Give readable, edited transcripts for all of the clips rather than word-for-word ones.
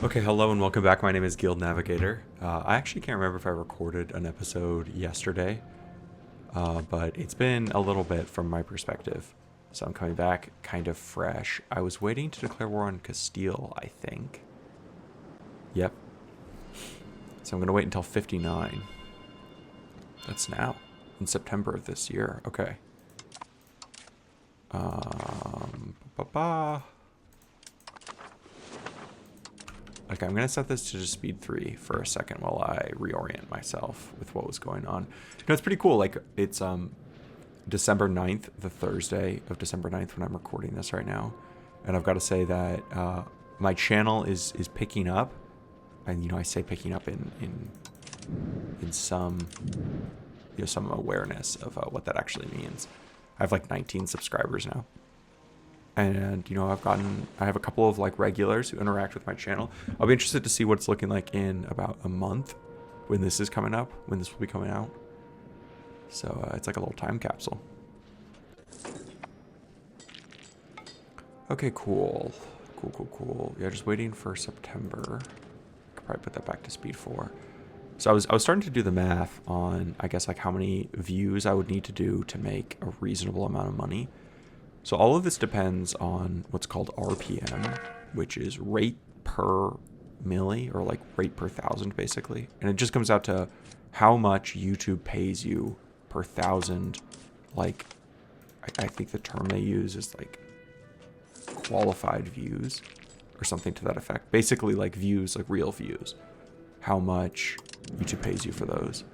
Okay, hello and welcome back. My name is Guild Navigator. I actually can't remember if I recorded an episode yesterday, but it's been a little bit from my perspective. So I'm coming back kind of fresh. I was waiting to declare war on Castile, I think. Yep. So I'm going to wait until 59. That's now, in September of this year. Okay. Okay, I'm going to set this to just speed 3 for a second while I reorient myself with what was going on. You know, it's pretty cool. Like, it's December 9th, the Thursday of December 9th when I'm recording this right now. And I've got to say that my channel is picking up. And, you know, I say picking up in some, you know, some awareness of what that actually means. I have like 19 subscribers now. And, you know, I have a couple of like regulars who interact with my channel. I'll be interested to see what it's looking like in about a month when this is coming up, when this will be coming out. So it's like a little time capsule. Okay, cool. Cool. Yeah, just waiting for September. I could probably put that back to speed 4. So I was starting to do the math on, I guess, like how many views I would need to do to make a reasonable amount of money. So all of this depends on what's called RPM, which is rate per milli, or like rate per thousand, basically. And it just comes out to how much YouTube pays you per thousand. Like, I think the term they use is like qualified views or something to that effect. Basically like views, like real views. How much YouTube pays you for those.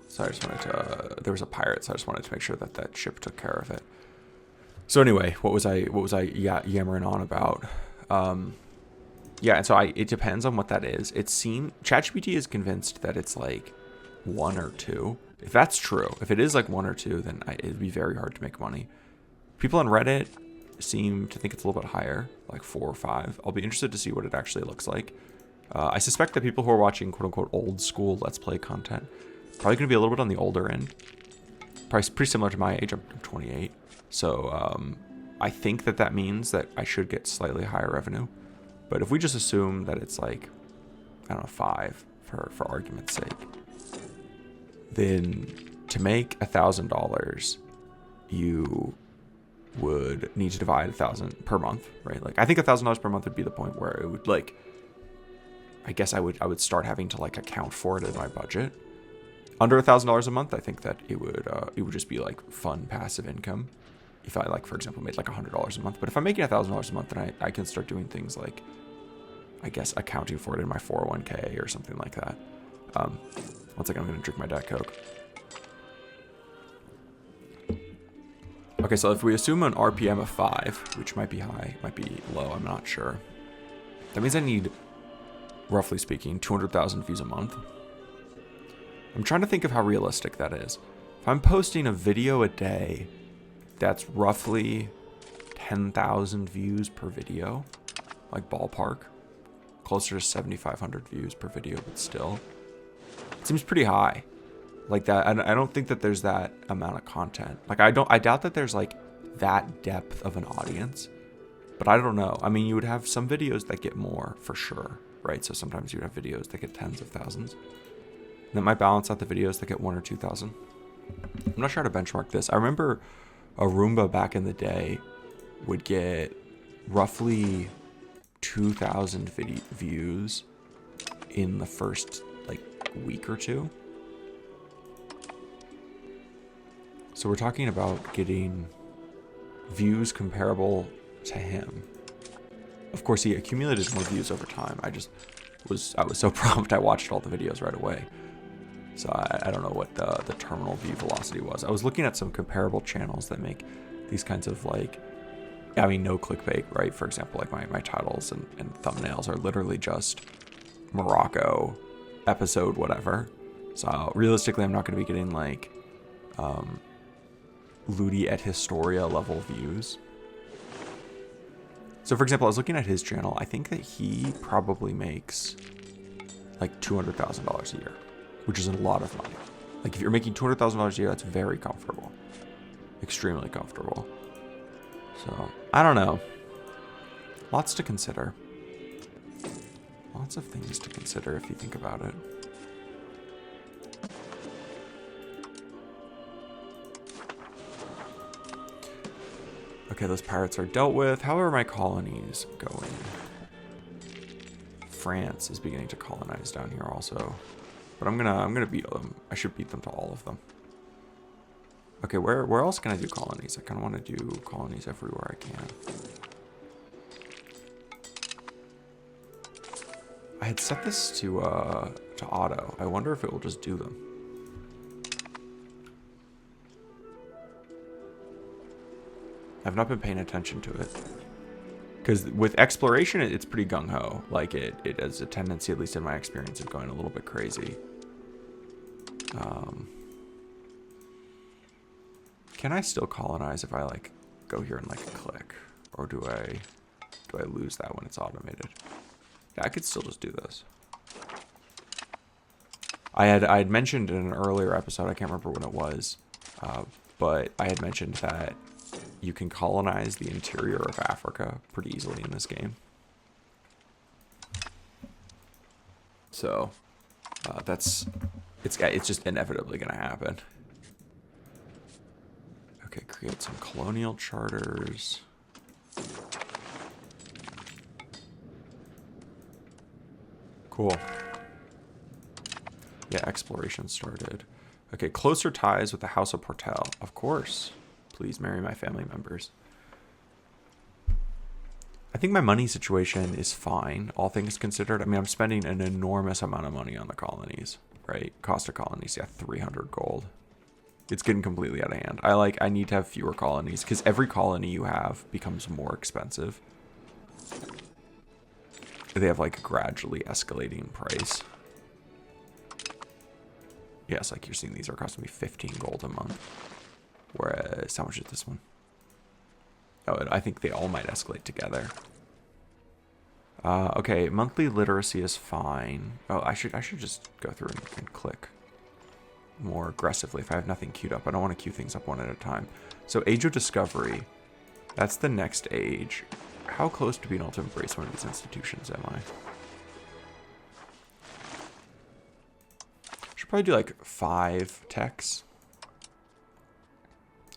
So I just wanted to, there was a pirate, so I just wanted to make sure that that ship took care of it. So anyway, what was I yammering on about? Yeah, and so it depends on what that is. It seemed, ChatGPT is convinced that it's like 1 or 2. If that's true, if it is like 1 or 2, then it'd be very hard to make money. People on Reddit seem to think it's a little bit higher, like 4 or 5. I'll be interested to see what it actually looks like. I suspect that people who are watching quote unquote old school Let's Play content, probably going to be a little bit on the older end. Probably pretty similar to my age. I'm 28. So I think that means that I should get slightly higher revenue. But if we just assume that it's like, I don't know, 5 for argument's sake, then to make $1,000, you would need to divide 1,000 per month, right? Like, I think $1,000 per month would be the point where it would, like, I guess I would start having to like account for it in my budget. Under $1,000 a month, I think that it would just be like fun passive income. If I, like, for example, made like $100 a month. But if I'm making $1,000 a month, then I can start doing things like, I guess, accounting for it in my 401k or something like that. One second, I'm gonna drink my Diet Coke. Okay, so if we assume an RPM of 5, which might be high, might be low, I'm not sure. That means I need, roughly speaking, 200,000 views a month. I'm trying to think of how realistic that is. If I'm posting a video a day, that's roughly 10,000 views per video, like ballpark. Closer to 7,500 views per video, but still. It seems pretty high. Like that, I don't think that there's that amount of content. Like I doubt that there's like that depth of an audience, but I don't know. I mean, you would have some videos that get more for sure, right? So sometimes you would have videos that get tens of thousands. And that might balance out the videos that get 1 or 2,000. I'm not sure how to benchmark this. I remember a Roomba back in the day would get roughly 2,000 views in the first like week or 2. So we're talking about getting views comparable to him. Of course, he accumulated more views over time. I was so prompt, I watched all the videos right away. So I don't know what the terminal view velocity was. I was looking at some comparable channels that make these kinds of like, I mean, no clickbait, right? For example, like my titles and thumbnails are literally just Morocco episode whatever. So realistically, I'm not going to be getting like Ludi et Historia level views. So for example, I was looking at his channel. I think that he probably makes like $200,000 a year, which is a lot of money. Like if you're making $200,000 a year, that's very comfortable. Extremely comfortable. So, I don't know. Lots to consider. Lots of things to consider if you think about it. Okay, those pirates are dealt with. How are my colonies going? France is beginning to colonize down here also. But I'm gonna beat them. I should beat them to all of them. Okay, where else can I do colonies? I kinda wanna do colonies everywhere I can. I had set this to auto. I wonder if it will just do them. I've not been paying attention to it. Because with exploration, it's pretty gung-ho. Like, it has a tendency, at least in my experience, of going a little bit crazy. Can I still colonize if I, like, go here and, like, click? Or do I lose that when it's automated? Yeah, I could still just do this. I had mentioned in an earlier episode, I can't remember when it was, but I had mentioned that you can colonize the interior of Africa pretty easily in this game. So, it's just inevitably going to happen. Okay, create some colonial charters. Cool. Yeah, exploration started. Okay, closer ties with the House of Portel. Of course. Please marry my family members. I think my money situation is fine, all things considered. I mean, I'm spending an enormous amount of money on the colonies, right? Cost of colonies, yeah, 300 gold. It's getting completely out of hand. I need to have fewer colonies because every colony you have becomes more expensive. They have like gradually escalating price. Yes, like you're seeing, these are costing me 15 gold a month. Whereas, how much is this one? Oh, I think they all might escalate together. Okay, monthly literacy is fine. Oh, I should just go through and click more aggressively if I have nothing queued up. I don't want to queue things up one at a time. So Age of Discovery, that's the next age. How close to being able to embrace one of these institutions am I? Should probably do like 5 techs.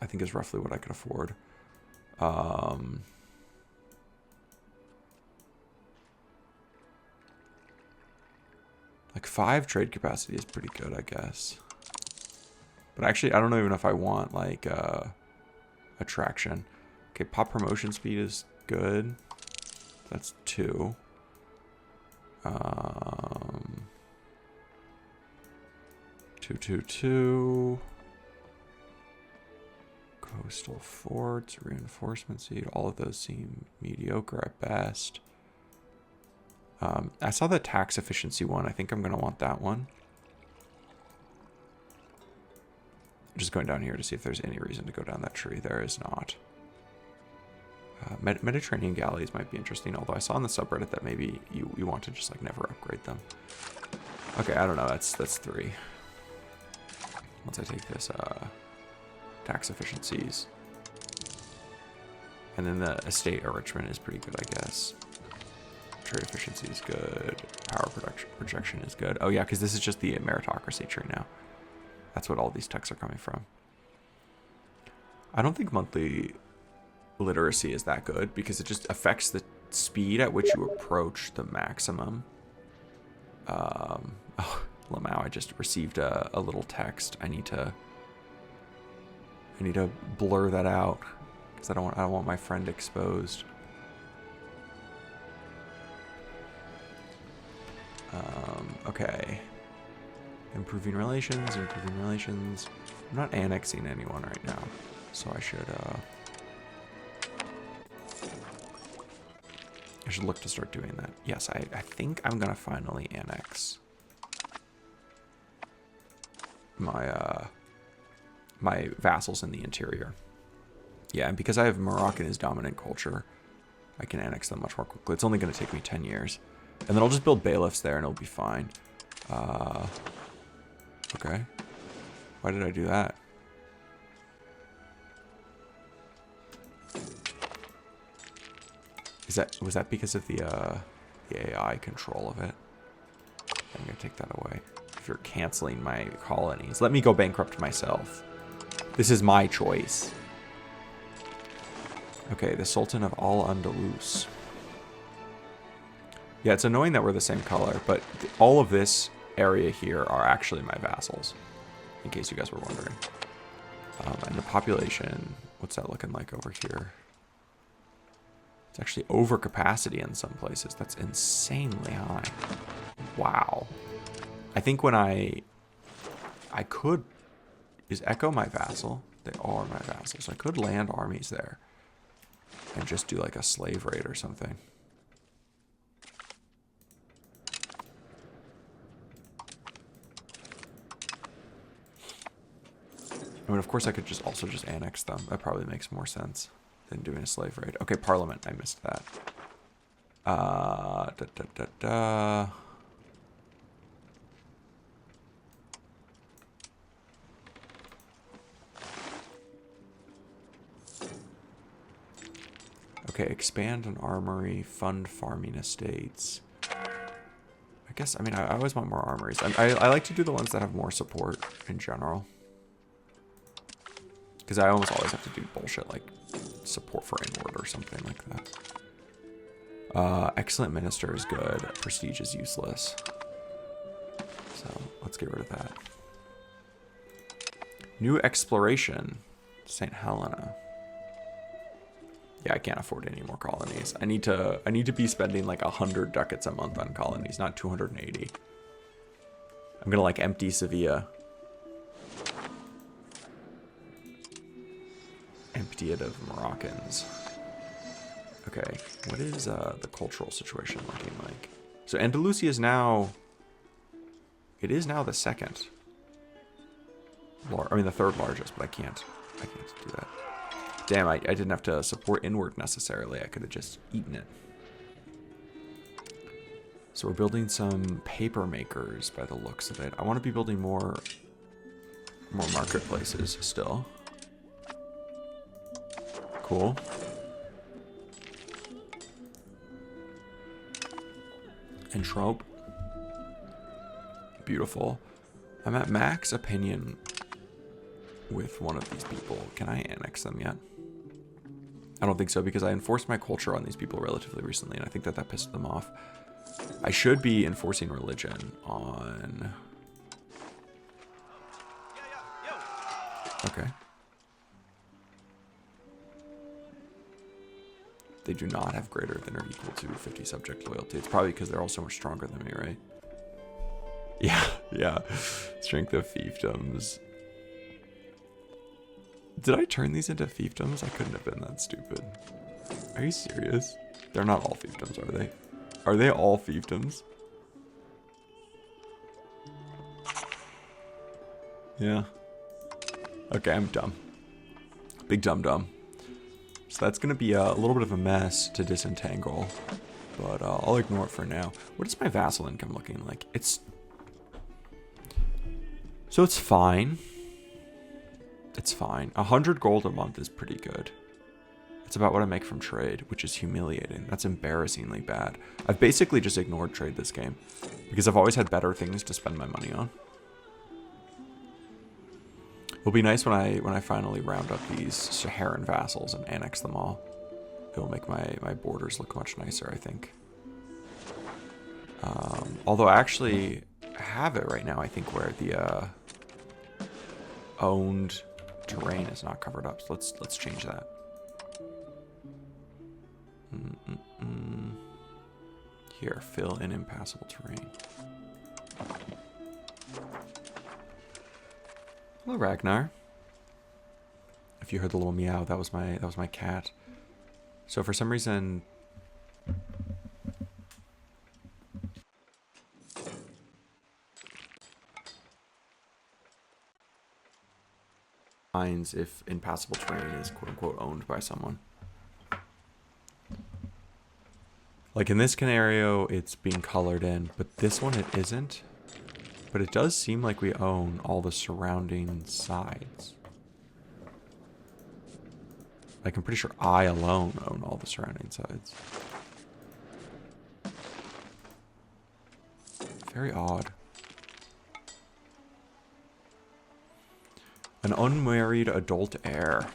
I think is roughly what I could afford. Like 5 trade capacity is pretty good, I guess. But actually, I don't even know if I want like attraction. Okay, pop promotion speed is good. That's 2. 2, 2, 2. Coastal forts, reinforcement seed. All of those seem mediocre at best. I saw the tax efficiency one. I think I'm going to want that one. Just going down here to see if there's any reason to go down that tree. There is not. Mediterranean galleys might be interesting, although I saw on the subreddit that maybe you want to just like never upgrade them. Okay, I don't know. That's 3. Once I take this tax efficiencies. And then the estate enrichment is pretty good, I guess. Trade efficiency is good. Power projection is good. Oh yeah, because this is just the meritocracy tree now. That's what all these techs are coming from. I don't think monthly literacy is that good because it just affects the speed at which you approach the maximum. Oh, Lamau, I just received a little text. I need to blur that out because I don't want my friend exposed. Okay. Improving relations. I'm not annexing anyone right now, so I should look to start doing that. Yes, I think I'm gonna finally annex my my vassals in the interior. Yeah, and because I have Moroccan as dominant culture, I can annex them much more quickly. It's only going to take me 10 years. And then I'll just build bailiffs there and it'll be fine. Okay. Why did I do that? Was that because of the AI control of it? I'm gonna take that away. If you're canceling my colonies, let me go bankrupt myself. This is my choice. Okay, the Sultan of Al-Andalus. Yeah, it's annoying that we're the same color, but all of this area here are actually my vassals, in case you guys were wondering. And the population, what's that looking like over here? It's actually over capacity in some places. That's insanely high. Wow. I think when I could, is Echo my vassal? They are my vassals. I could land armies there and just do like a slave raid or something. I mean, of course, I could just also just annex them. That probably makes more sense than doing a slave raid. Okay, Parliament. I missed that. Okay, expand an armory, fund farming estates. I guess, I mean, I always want more armories. I like to do the ones that have more support in general. Because I almost always have to do bullshit like support for inward or something like that. Excellent minister is good. Prestige is useless. So let's get rid of that. New exploration. St. Helena. Yeah, I can't afford any more colonies. I need to be spending like 100 ducats a month on colonies, not 280. I'm gonna like empty Sevilla. Empty it of Moroccans. Okay, what is the cultural situation looking like? So Andalusia is now, it is now the second. I mean the third largest, but I can't do that. Damn, I didn't have to support inward necessarily. I could have just eaten it. So we're building some paper makers by the looks of it. I want to be building more marketplaces still. Cool. And trope. Beautiful. I'm at max opinion with one of these people. Can I annex them yet? I don't think so, because I enforced my culture on these people relatively recently, and I think that pissed them off. I should be enforcing religion on... Okay. They do not have greater than or equal to 50 subject loyalty. It's probably because they're all so much stronger than me, right? Yeah, yeah. Strength of fiefdoms. Did I turn these into fiefdoms? I couldn't have been that stupid. Are you serious? They're not all fiefdoms, are they? Are they all fiefdoms? Yeah. Okay, I'm dumb. Big dumb. So that's going to be a little bit of a mess to disentangle. But I'll ignore it for now. What is my vassal income looking like? So it's fine. It's fine. 100 gold a month is pretty good. It's about what I make from trade, which is humiliating. That's embarrassingly bad. I've basically just ignored trade this game because I've always had better things to spend my money on. It'll be nice when I finally round up these Saharan vassals and annex them all. It'll make my borders look much nicer, I think. Although I actually have it right now, I think, where the owned terrain is not covered up. So let's change that. Here, fill in impassable terrain. Hello, Ragnar. If you heard the little meow, that was my cat. So for some reason, finds if impassable terrain is quote unquote owned by someone. Like in this scenario, it's being colored in, but this one it isn't. But it does seem like we own all the surrounding sides. Like, I'm pretty sure I alone own all the surrounding sides. Very odd. An unmarried adult heir.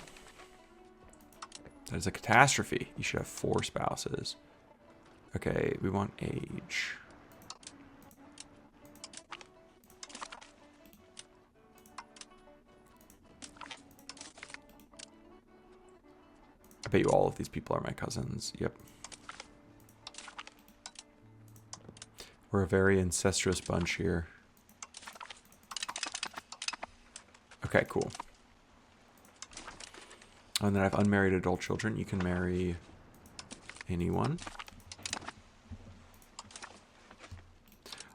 That is a catastrophe. You should have 4 spouses. Okay, we want age. I bet you all of these people are my cousins. Yep. We're a very incestuous bunch here. Okay, cool. And then I have unmarried adult children. You can marry anyone.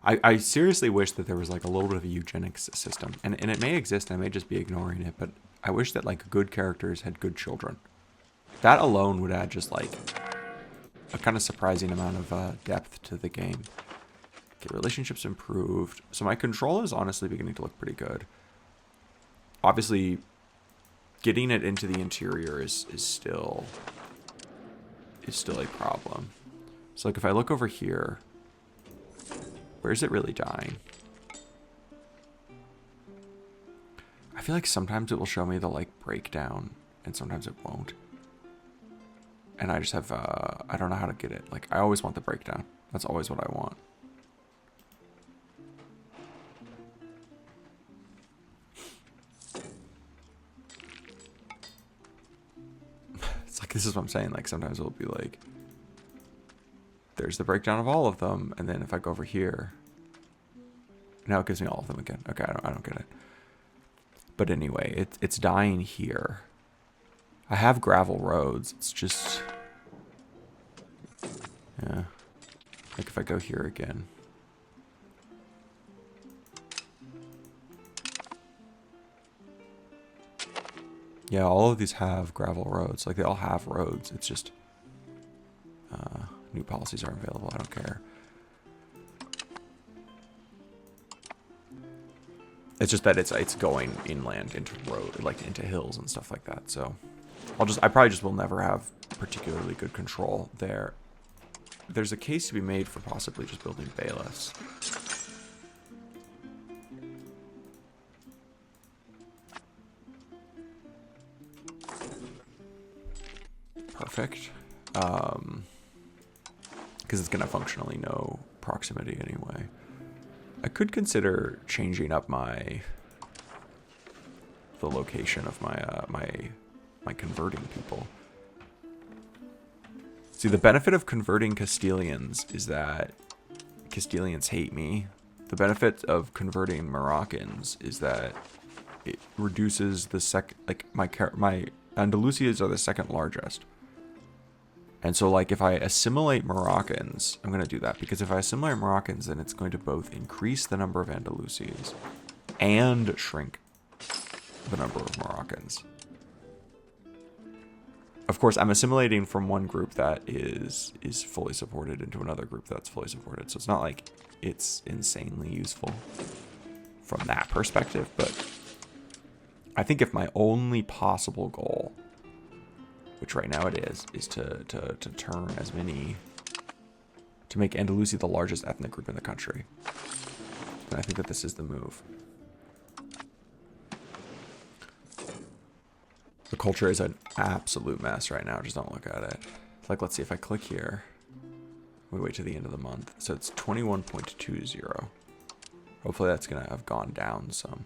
I seriously wish that there was like a little bit of a eugenics system. And it may exist, and I may just be ignoring it, but I wish that like good characters had good children. That alone would add just like a kind of surprising amount of depth to the game. Okay, relationships improved. So my control is honestly beginning to look pretty good. Obviously, getting it into the interior is still a problem. So like if I look over here, where's it really dying? I feel like sometimes it will show me the like breakdown and sometimes it won't. And I just have, I don't know how to get it. Like I always want the breakdown. That's always what I want. It's like, this is what I'm saying. Like sometimes it'll be like, there's the breakdown of all of them. And then if I go over here, now it gives me all of them again. Okay, I don't get it. But anyway, it's dying here. I have gravel roads. It's just, yeah. Like if I go here again. Yeah, all of these have gravel roads. Like they all have roads. It's just new policies aren't available. I don't care. It's just that it's going inland into road, like into hills and stuff like that. So I probably just will never have particularly good control there. There's a case to be made for possibly just building bailiffs. Perfect. Because it's gonna functionally know proximity anyway. I could consider changing up the location of my converting people. See, the benefit of converting Castilians is that Castilians hate me. The benefit of converting Moroccans is that it reduces the my Andalusias are the second largest. And so, like, if I assimilate Moroccans, I'm going to do that. Because if I assimilate Moroccans, then it's going to both increase the number of Andalusias and shrink the number of Moroccans. Of course, I'm assimilating from one group that is fully supported into another group that's fully supported. So it's not like it's insanely useful from that perspective. But I think if my only possible goal, which right now it is to turn as many, to make Andalusia the largest ethnic group in the country. And I think that this is the move. The culture is an absolute mess right now. Just don't look at it. Like, let's see if I click here. We wait to the end of the month. So it's 21.20. Hopefully that's going to have gone down some.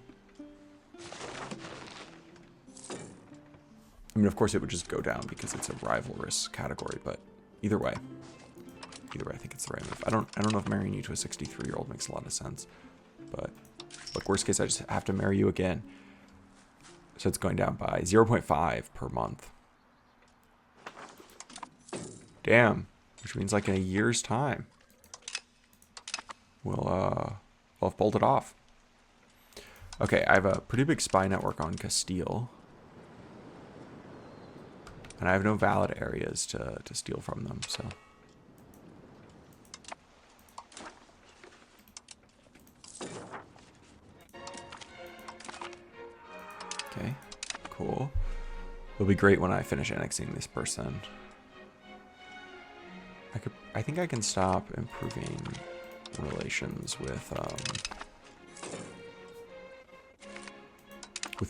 I mean, of course, it would just go down because it's a rivalrous category, but either way, I think it's the right move. I don't know if marrying you to a 63-year-old makes a lot of sense, but look, worst case, I just have to marry you again. So it's going down by 0.5 per month. Damn, which means like in a year's time, we'll have pulled it off. Okay, I have a pretty big spy network on Castile. And I have no valid areas to steal from them, so. Okay, cool. It'll be great when I finish annexing this person. I think I can stop improving relations with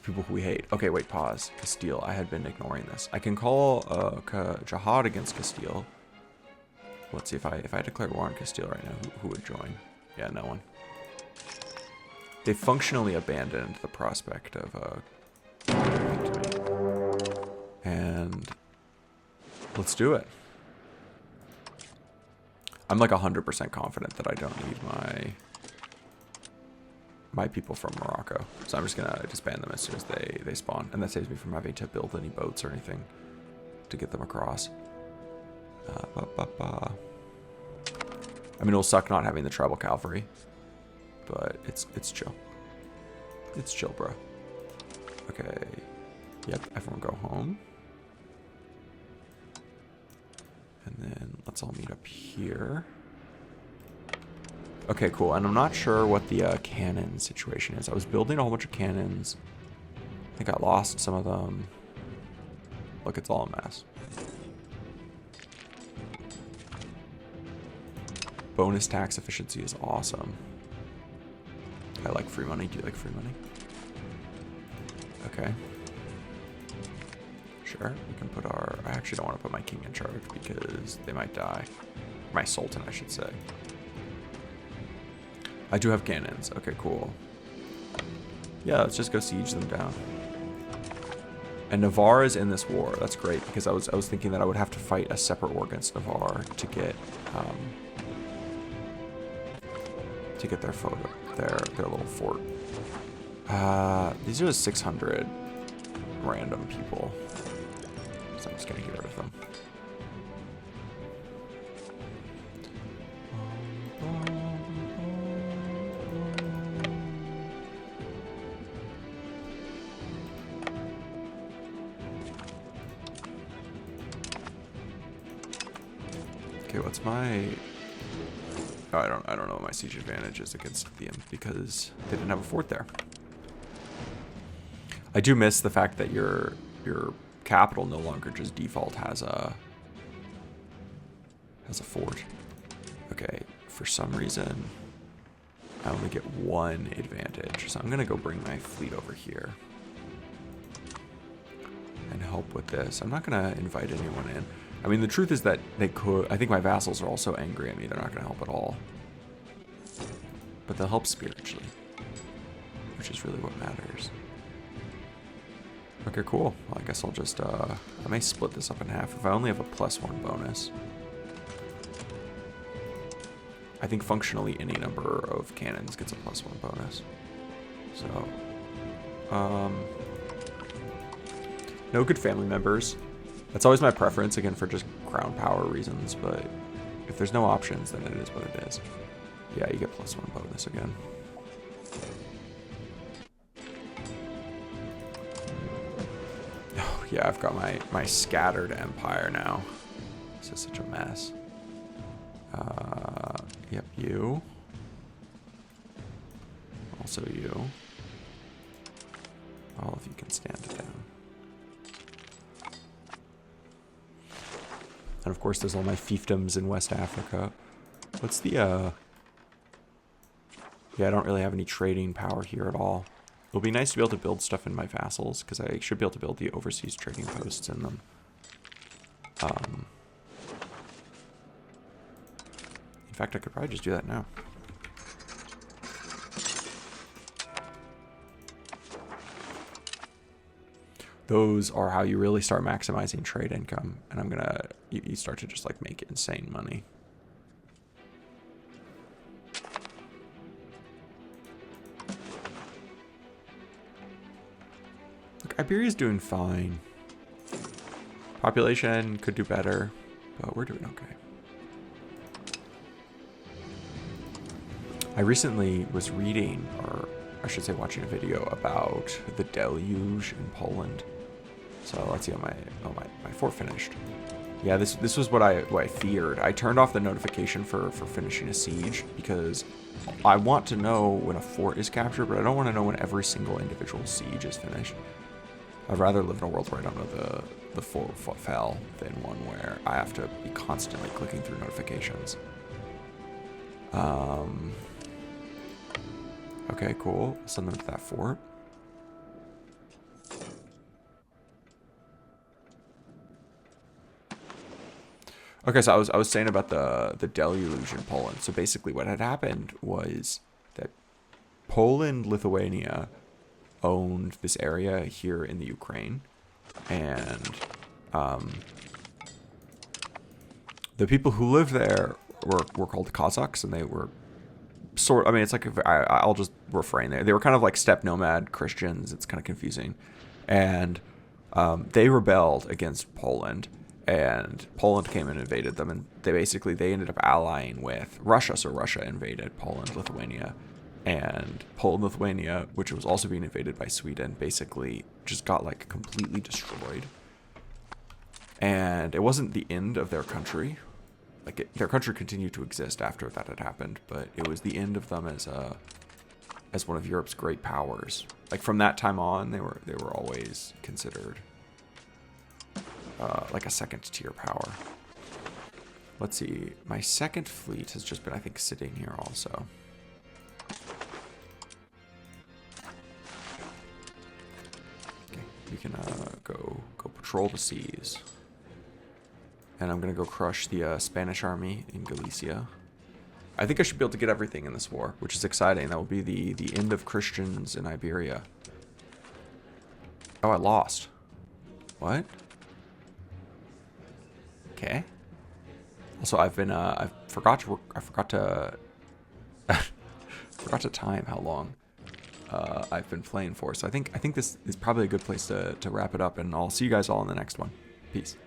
people who we hate. Okay, wait, pause. Castile. I had been ignoring this. I can call jihad against Castile. Let's see if I declare war on Castile right now. Who would join? Yeah, no one. They functionally abandoned the prospect of and let's do it. I'm like 100% confident that I don't need my people from Morocco. So I'm just gonna disband them as soon as they spawn. And that saves me from having to build any boats or anything to get them across. I mean, it'll suck not having the tribal cavalry, but it's chill. It's chill, bro. Okay. Yep, everyone go home. And then let's all meet up here. Okay, cool. And I'm not sure what the cannon situation is. I was building a whole bunch of cannons. I think I lost some of them. Look, it's all a mess. Bonus tax efficiency is awesome. I like free money. Do you like free money? Okay. Sure, we can put our... I actually don't want to put my king in charge because they might die. My sultan, I should say. I do have cannons. Okay, cool. Yeah, let's just go siege them down. And Navarre is in this war. That's great because I was thinking that I would have to fight a separate war against Navarre to get their photo, their little fort. These are the 600 random people. So I'm just gonna get rid of them. Okay, what's my... Oh, I don't know what my siege advantage is against them because they didn't have a fort there. I do miss the fact that your capital no longer just default has a fort. Okay, for some reason I only get one advantage, so I'm gonna go bring my fleet over here and help with this. I'm not gonna invite anyone in. I mean, the truth is that they could. I think my vassals are also angry at me. They're not gonna help at all, but they'll help spiritually, which is really what matters. Okay, cool. Well, I guess I'll just, I may split this up in half. If I only have a +1 bonus. I think functionally any number of cannons gets a +1 bonus. So, no good family members. That's always my preference, again, for just crown power reasons, but if there's no options, then it is what it is. Yeah, you get +1 bonus again. Yeah, I've got my scattered empire now. This is such a mess. Yep, you. Also you. All of you can stand it down. And of course, there's all my fiefdoms in West Africa. What's the, Yeah, I don't really have any trading power here at all. It'll be nice to be able to build stuff in my vassals, because I should be able to build the overseas trading posts in them. In fact, I could probably just do that now. Those are how you really start maximizing trade income, and I'm gonna, you start to just like make insane money. Look, Iberia's doing fine. Population could do better, but we're doing okay. I recently was reading, or I should say watching a video about the deluge in Poland. So let's see how my fort finished. Yeah, this was what I feared. I turned off the notification for finishing a siege because I want to know when a fort is captured, but I don't want to know when every single individual siege is finished. I'd rather live in a world where I don't know the full fell than one where I have to be constantly clicking through notifications. Okay, cool. Send them to that fort. Okay, so I was saying about the deluge in Poland. So basically, what had happened was that Poland, Lithuania owned this area here in the Ukraine, and the people who lived there were called Cossacks, and they were I mean, it's like I'll just refrain there. They were kind of like steppe nomad Christians. It's kind of confusing, and they rebelled against Poland. And Poland came and invaded them, and they ended up allying with Russia. So Russia invaded Poland, Lithuania, and Poland, Lithuania, which was also being invaded by Sweden, basically just got like completely destroyed. And it wasn't the end of their country. Like their country continued to exist after that had happened, but it was the end of them as one of Europe's great powers. Like from that time on, they were always considered like a second tier power. Let's see. My second fleet has just been, I think, sitting here also. Okay, we can go patrol the seas, and I'm gonna go crush the Spanish army in Galicia. I think I should be able to get everything in this war, which is exciting. That will be the end of Christians in Iberia. Oh, I lost. What? Okay. Also, I forgot to time how long I've been playing for. So I think this is probably a good place to wrap it up, and I'll see you guys all in the next one. Peace.